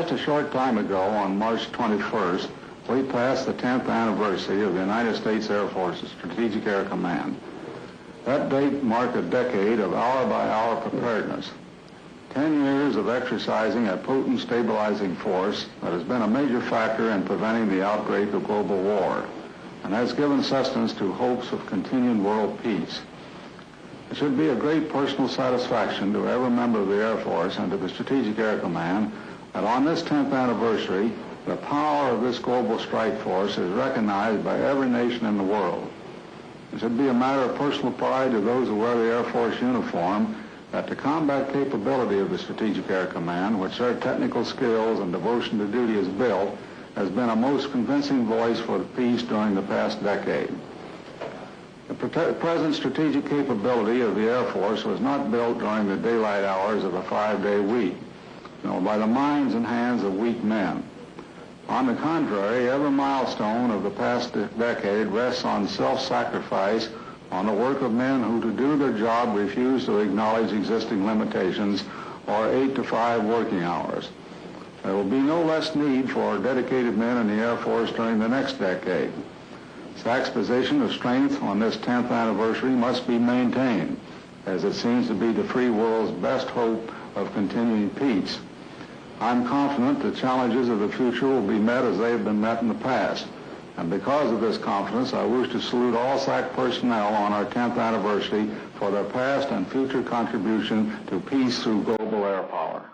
Just a short time ago, on March 21st, we passed the 10th anniversary of the United States Air Force's Strategic Air Command. That date marked a decade of hour-by-hour preparedness. 10 years of exercising a potent stabilizing force that has been a major factor in preventing the outbreak of global war and has given sustenance to hopes of continued world peace. It should be a great personal satisfaction to every member of the Air Force and to the Strategic Air Command that on this 10th anniversary, the power of this global strike force is recognized by every nation in the world. It should be a matter of personal pride to those who wear the Air Force uniform that the combat capability of the Strategic Air Command, which their technical skills and devotion to duty has built, has been a most convincing voice for the peace during the past decade. The present strategic capability of the Air Force was not built during the daylight hours of a 5-day week, nor by the minds and hands of weak men. On the contrary, every milestone of the past decade rests on self-sacrifice, on the work of men who, to do their job, refuse to acknowledge existing limitations or 8 to 5 working hours. There will be no less need for dedicated men in the Air Force during the next decade. SAC's position of strength on this 10th anniversary must be maintained, as it seems to be the free world's best hope of continuing peace. I'm confident the challenges of the future will be met as they have been met in the past. And because of this confidence, I wish to salute all SAC personnel on our 10th anniversary for their past and future contribution to peace through global air power.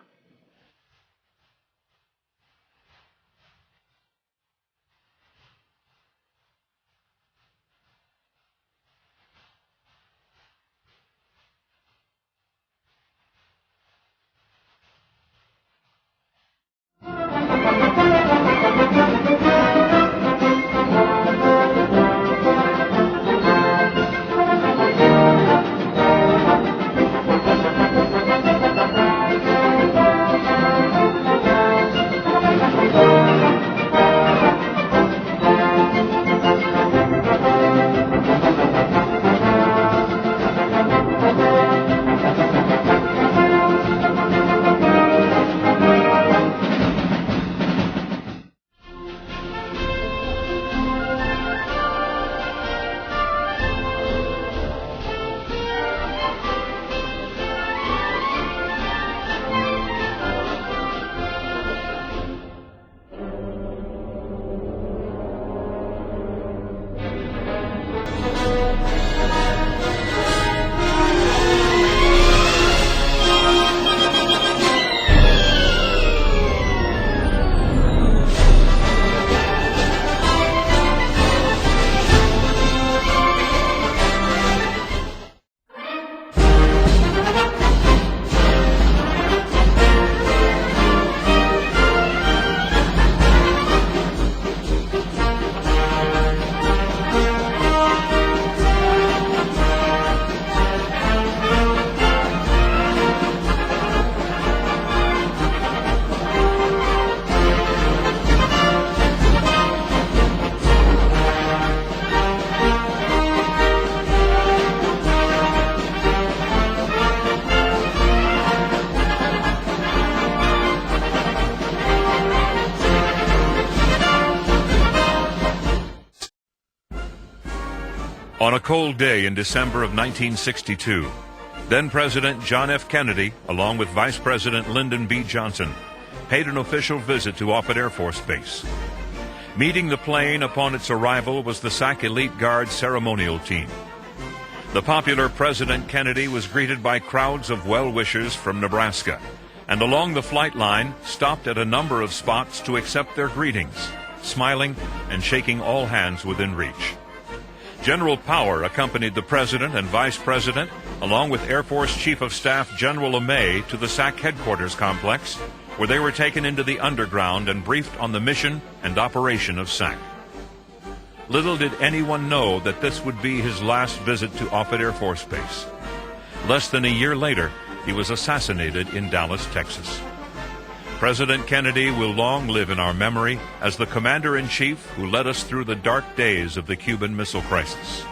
On a cold day in December of 1962, then-President John F. Kennedy, along with Vice President Lyndon B. Johnson, paid an official visit to Offutt Air Force Base. Meeting the plane upon its arrival was the SAC Elite Guard ceremonial team. The popular President Kennedy was greeted by crowds of well-wishers from Nebraska, and along the flight line stopped at a number of spots to accept their greetings, smiling and shaking all hands within reach. General Power accompanied the President and Vice President, along with Air Force Chief of Staff General LeMay, to the SAC headquarters complex, where they were taken into the underground and briefed on the mission and operation of SAC. Little did anyone know that this would be his last visit to Offutt Air Force Base. Less than a year later, he was assassinated in Dallas, Texas. President Kennedy will long live in our memory as the Commander-in-Chief who led us through the dark days of the Cuban Missile Crisis.